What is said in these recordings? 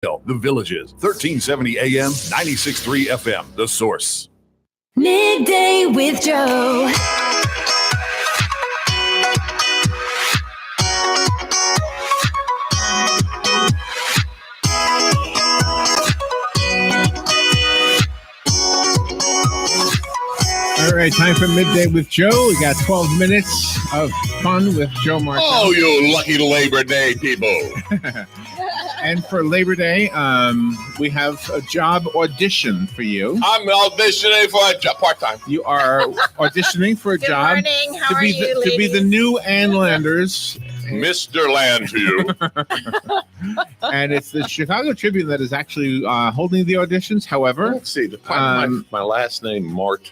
The Villages, 1370 AM, 96.3 FM, The Source. Midday with Joe. All right, time for Midday with Joe. We got 12 minutes of fun with Joe Martel. Oh, you lucky Labor Day people. And for Labor Day, we have a job audition for you. I'm auditioning for a job part-time. You are auditioning for a Good job morning. How are you, to be the ladies? new Ann Landers. Mr. Land to you. And it's the Chicago Tribune that is actually holding the auditions. However, Let's see. My last name, Martone.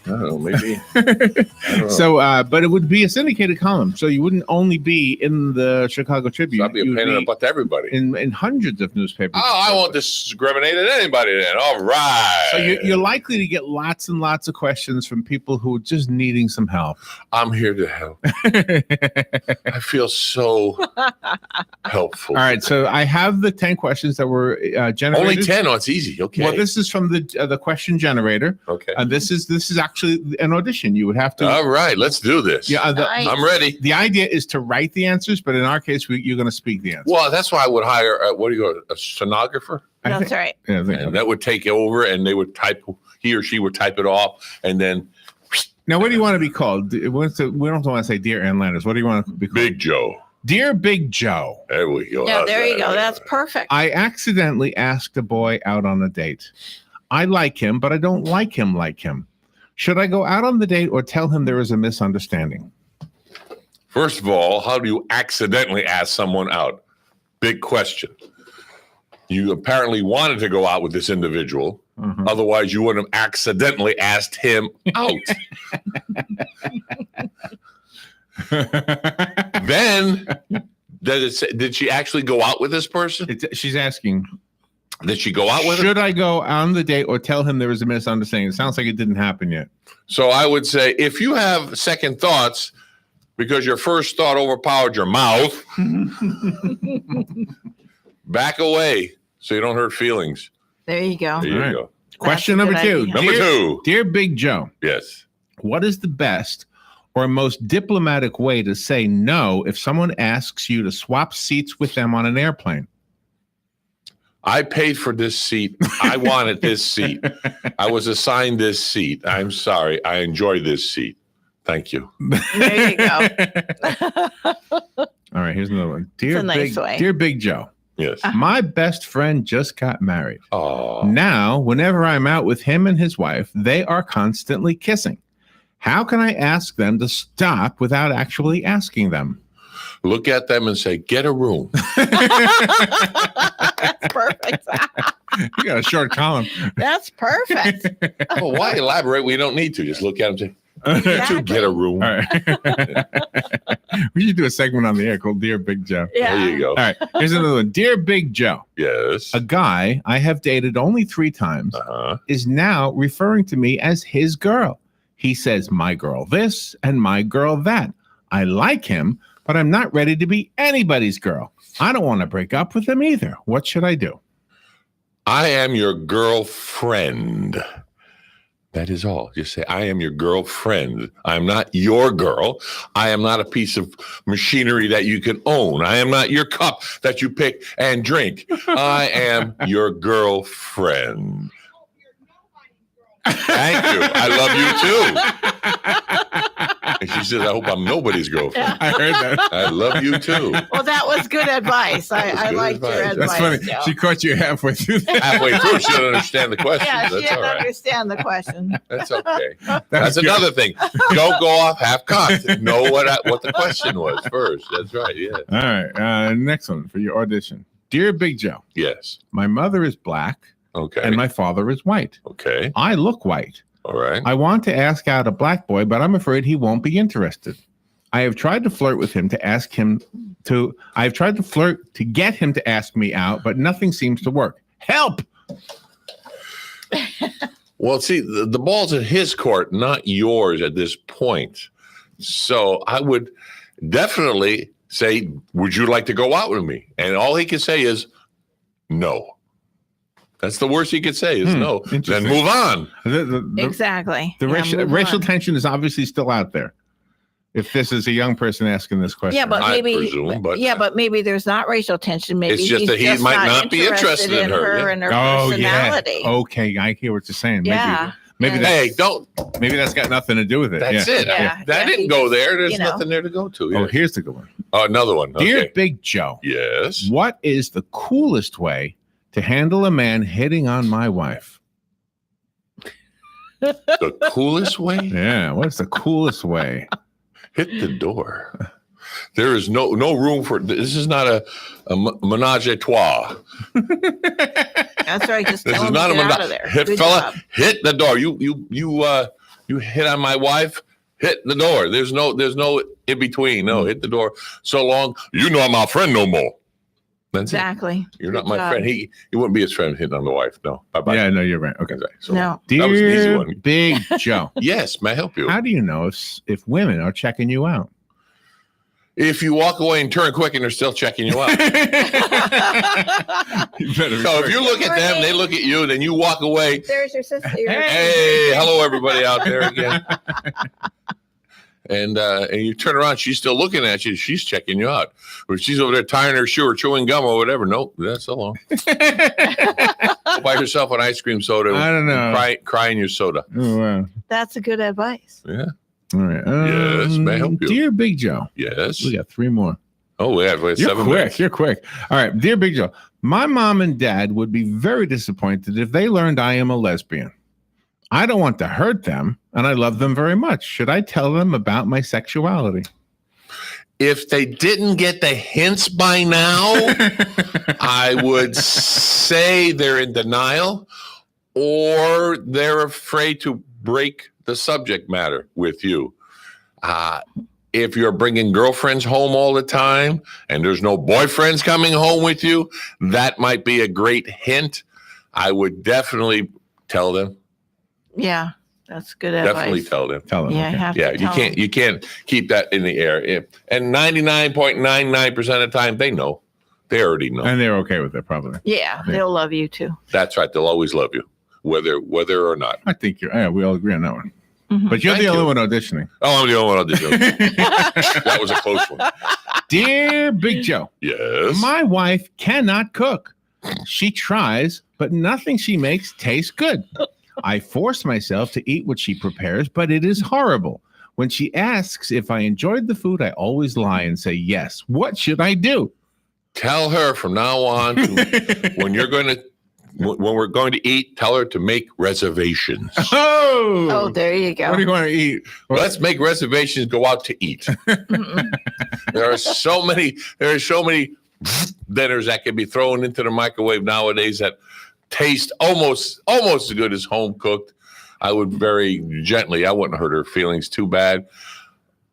I don't know, maybe. I don't know. So, but it would be a syndicated column, so you wouldn't only be in the Chicago Tribune. So I'd be a pain in the butt to everybody. In hundreds of newspapers. Oh, I won't discriminate at anybody then. All right. So you're likely to get lots and lots of questions from people who are just needing some help. I'm here to help. I feel so helpful. All right, so I have the 10 questions that were generated. Only 10? Oh, it's easy. Okay. Well, this is from the question generator. Okay. And this is actually an audition. You would have to. All right, let's do this. Yeah, Nice. I'm ready. the idea is to write the answers, but in our case, you're going to speak the answers. Well, that's why I would hire, a stenographer? That's right. Yeah, And that would take over, and they would he or she would type it off, and then now, what do you want to be called? We don't want to say Dear Ann Landers. What do you want to be called? Big Joe. Dear Big Joe. There we go. Yeah, there you go. That's perfect. I accidentally asked a boy out on a date. I like him, but I don't like him. Should I go out on the date or tell him there is a misunderstanding? First of all, how do you accidentally ask someone out? Big question. You apparently wanted to go out with this individual. Mhm. Otherwise, you wouldn't have accidentally asked him out. Then, did she actually go out with this person? She's asking, Did she go out with him? should I go on the date or tell him there was a misunderstanding? It sounds like it didn't happen yet. So I would say if you have second thoughts because your first thought overpowered your mouth, back away so you don't hurt feelings. There you go. There you All right. go. Question a number good 2. idea. Number 2. Dear Big Joe, Yes. what is the best or most diplomatic way to say no if someone asks you to swap seats with them on an airplane? I paid for this seat. I wanted this seat. I was assigned this seat. I'm sorry. I enjoy this seat. Thank you. There you go. All right, here's another one. Dear a nice Big, way. Dear Big Joe, Yes. my best friend just got married. Oh. Now, whenever I'm out with him and his wife, they are constantly kissing. How can I ask them to stop without actually asking them? Look at them and say, get a room. That's perfect. You got a short column. That's perfect. Well, why elaborate? We don't need to. Just look at them and say, to get a room. All right. We should do a segment on the air called Dear Big Joe. Yeah. There you go. All right. Here's another one. Dear Big Joe, Yes. a guy I have dated only 3 times Uh-huh. is now referring to me as his girl. He says, my girl this and my girl that. I like him, but I'm not ready to be anybody's girl. I don't want to break up with him either. What should I do? I am your girlfriend. That is all. Just say, I am your girlfriend. I'm not your girl. I am not a piece of machinery that you can own. I am not your cup that you pick and drink. I am your girlfriend. Thank you. I love you too. And she says, I hope I'm nobody's girlfriend. I heard that. I love you too. Well, that was good advice. I good liked your advice. advice. That's funny. Joe. She caught you halfway through that. Halfway through, she didn't understand the question. Yeah, she That's didn't all right. understand the question. That's okay. That That's was good. another thing. Don't go off half-cocked. Know what the question was first. That's right. Yeah. All right. Next one for your audition. Dear Big Joe, Yes. my mother is black Okay. and my father is white. Okay. I look white. All right. I want to ask out a black boy, but I'm afraid he won't be interested. I have tried to flirt with him to ask him to. I've tried to flirt to get him to ask me out, but nothing seems to work. Help! Well, see, the ball's in his court, not yours at this point. So I would definitely say, would you like to go out with me? And all he can say is no. That's the worst he could say is no. Then move on. Exactly. The racial tension is obviously still out there. If this is a young person asking this question. Yeah, but I maybe presume, but but maybe there's not racial tension. Maybe it's just that he might not be interested in her and her personality. Yeah. Okay, I hear what you're saying. Yeah. Maybe hey, don't. Maybe that's got nothing to do with it. That's it. Yeah. That didn't go there. There's nothing there to go to. Oh, here's the good one. Oh, another one. Dear Okay. Big Joe. Yes. What is the coolest way to handle a man hitting on my wife? The coolest way? Yeah. What's the coolest way? Hit the door. There is no room for this. Is not a menage a trois. That's right. Just This tell is him not to a get out menage. of there. Hit Good fella, job. hit the door. You hit on my wife. Hit the door. There's no in between. No, hit the door. So long. You know I'm my friend no more. That's Exactly. it. You're not Good my job. friend. He wouldn't be his friend hitting on the wife. No. Bye bye. Yeah, no, you're right. Okay. So No. that was an easy Dear one. Big Joe. Yes, may I help you? How do you know if women are checking you out? If you walk away and turn quick and they're still checking you out. So if you look at them, they look at you, then you walk away. There's your sister. Hey, hello everybody out there again. And you turn around, she's still looking at you. She's checking you out. Or if she's over there tying her shoe or chewing gum or whatever. Nope, that's so long. Go buy yourself an ice cream soda. I don't know. Cry in your soda. Oh, wow. That's a good advice. Yeah. All right. Yes, may I help you? Dear Big Joe. Yes. We got 3 more. Oh, we have You're 7 quick. minutes. You're quick. All right. Dear Big Joe, my mom and dad would be very disappointed if they learned I am a lesbian. I don't want to hurt them, and I love them very much. Should I tell them about my sexuality? If they didn't get the hints by now, I would say they're in denial or they're afraid to break the subject matter with you. If you're bringing girlfriends home all the time and there's no boyfriends coming home with you, that might be a great hint. I would definitely tell them. Yeah, that's good Definitely advice. tell them. Tell them. Yeah, okay. have Yeah, to you tell can't them. you can't keep that in the air. And 99.99% of the time they know. They already know. And they're okay with it, probably. Yeah, they'll love you too. That's right. They'll always love you, whether or not. I think we all agree on that one. Mhm. But you're Thank the only you. one auditioning. Oh, I'm the only one auditioning. That was a close one. Dear Big Joe, Yes. my wife cannot cook. She tries, but nothing she makes tastes good. I force myself to eat what she prepares, but it is horrible. When she asks if I enjoyed the food, I always lie and say yes. What should I do? Tell her from now on when we're going to eat, tell her to make reservations. Oh, there you go. What do you want to eat? Let's make reservations. Go out to eat. Mm-mm. There are so many dinners that can be thrown into the microwave nowadays that taste almost as good as home cooked. I would very gently, I wouldn't hurt her feelings too bad.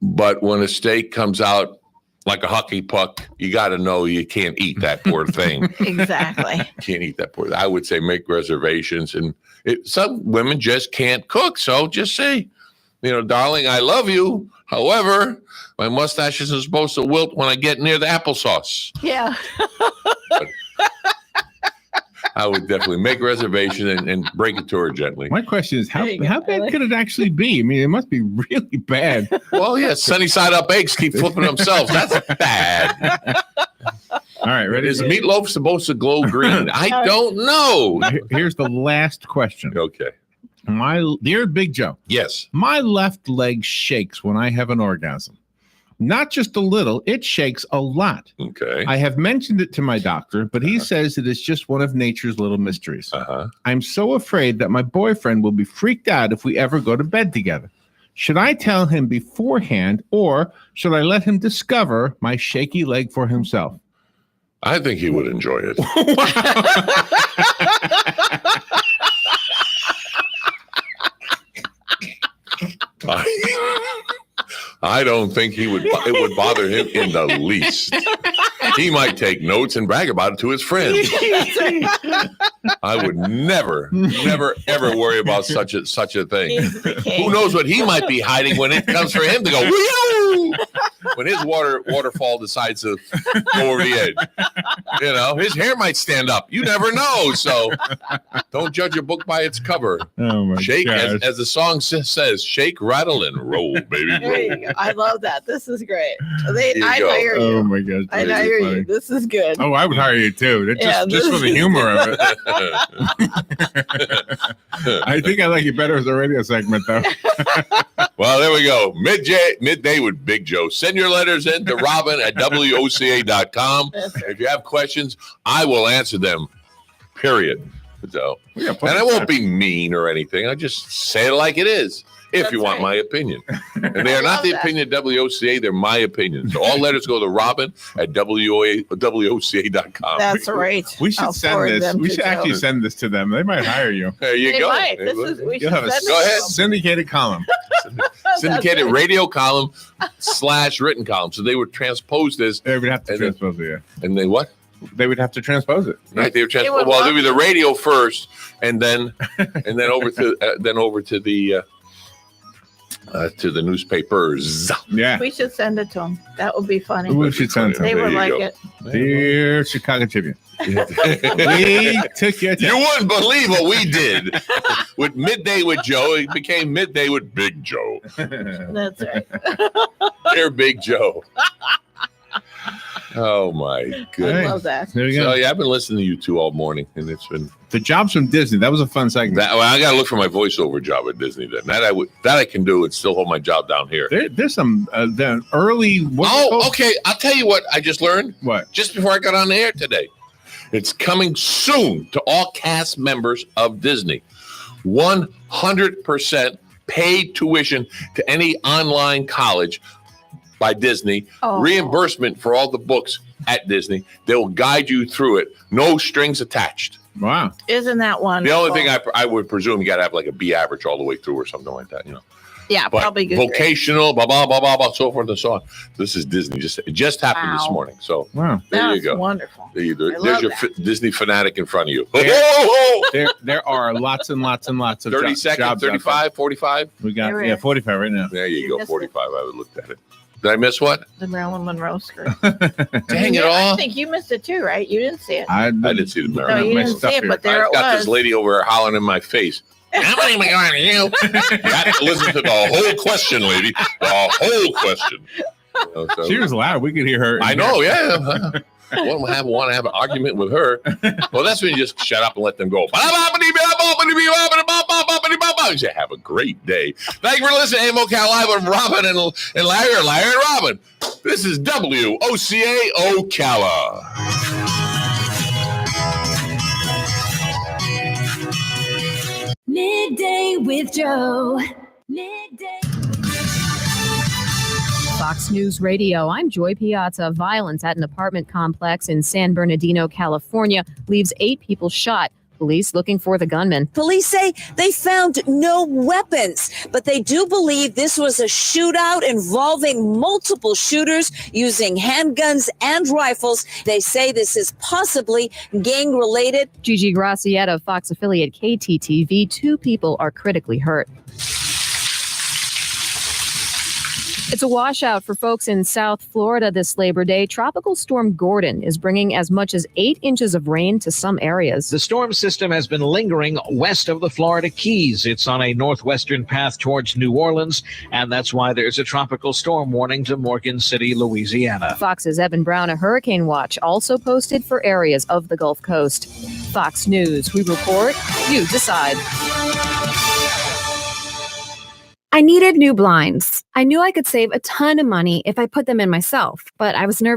But when a steak comes out like a hockey puck, you got to know you can't eat that poor thing. Exactly. Can't eat that poor. I would say make reservations. And some women just can't cook. So just say, darling, I love you. However, my mustache isn't supposed to wilt when I get near the applesauce. Yeah. I would definitely make a reservation and break it to her gently. My question is, how There you go, bad Ellie. could it actually be? I mean, it must be really bad. Well, yeah, sunny side up eggs keep flipping themselves. That's bad. All right, ready? Is meatloaf supposed to glow green? I don't know. Here's the last question. Okay. My dear Big Joe, Yes. my left leg shakes when I have an orgasm. Not just a little, it shakes a lot. Okay. I have mentioned it to my doctor, but he says it is just one of nature's little mysteries. Uh-huh. I'm so afraid that my boyfriend will be freaked out if we ever go to bed together. Should I tell him beforehand, or should I let him discover my shaky leg for himself? I think he would enjoy it. I don't think it would bother him in the least. He might take notes and brag about it to his friends. I would never, ever worry about such a thing. Who knows what he might be hiding when it comes for him to go, woo! when his waterfall decides to go over the edge. His hair might stand up. You never know. So don't judge a book by its cover. Oh my Shake, gosh. as the song says, shake, rattle, and roll, baby. There you go. I love that. This is great. you I'd go. hire Oh you. my gosh. I'd that is hire funny. you. This is good. Oh, I would hire you too. Just, Yeah, just for the humor of it. I think I like you better as a radio segment, though. Well, there we go. Midday with Big Joe. Send your letters in to Robin at WOCA.com. If you have questions, I will answer them, period. So, and I won't be mean or anything. I just say it like it is. If you want my opinion. And they are not the opinion of WOCA, they're my opinion. So all letters go to Robin at WOCA.com. That's right. We should send this. We should actually send this to them. They might hire you. There you They go. might. There you We You'll should have a send it Go to ahead. them. syndicated column. Syndicated right. radio column / written column. So they would transpose this. They would have to And then- transpose it. Yeah. And they what? They would have to transpose it. Right? They would They transpose. would Well, love there'd be the radio first, and then over to the newspapers. Yeah. We should send it to them. That would be funny. We should send it to They them. There would you like go. it. Dear Chicago Tribune. We took your You wouldn't believe what we did with Midday with Joe. It became Midday with Big Joe. That's right. Dear Big Joe. Oh my I goodness. love that. There you So go. yeah, I've been listening to you two all morning, and it's been The jobs from Disney. That was a fun segment. that. Well, I got to look for my voiceover job at Disney. Then that I can do and still hold my job down here. There's some the early. Okay. I'll tell you what I just learned What? just before I got on the air today. It's coming soon to all cast members of Disney. 100% paid tuition to any online college by Disney. Oh. Reimbursement for all the books at Disney. They'll guide you through it. No strings attached. Wow. Isn't that The wonderful? only thing I would presume you got to have like a B average all the way through or something like that, yeah, But probably good. vocational, blah blah blah blah blah, so forth and so on. This is Disney. It just happened this Wow. morning. So Wow. there you That's go. wonderful. There's love your that. Disney fanatic in front of you. There are lots and lots and lots of 30 jobs seconds, out there. 35, 45. We got There is. 45 right now. There you You go, missed 45. I would looked at it. Did I miss what? The Marilyn Monroe skirt. Dang it I all. think you missed it too, right? You didn't see it. I I didn't see the No, Marilyn. you my didn't stuff see it, here. but there I've it got was. this lady over there hollering in my face. How many am I going to you? Got to listen to the whole question, lady. The whole question. So- She was loud. We could hear her. I know, yeah. Want to have an argument with her? Well, that's when you just shut up and let them go. You say, have a great day. Thank you for listening to MOCA Live with Robin and Larry, or Larry and Robin. This is WOCA Ocala. Midday with Joe. Midday. Fox News Radio, I'm Joy Piazza. Violence at an apartment complex in San Bernardino, California, leaves 8 people shot. Police looking for the gunman. Police say they found no weapons, but they do believe this was a shootout involving multiple shooters using handguns and rifles. They say this is possibly gang related. Gigi Gracietta, Fox affiliate KTTV, 2 people are critically hurt. It's a washout for folks in South Florida this Labor Day. Tropical Storm Gordon is bringing as much as 8 inches of rain to some areas. The storm system has been lingering west of the Florida Keys. It's on a northwestern path towards New Orleans, and that's why there's a tropical storm warning to Morgan City, Louisiana. Fox's Evan Brown, a hurricane watch, also posted for areas of the Gulf Coast. Fox News, we report, you decide. I needed new blinds. I knew I could save a ton of money if I put them in myself, but I was nervous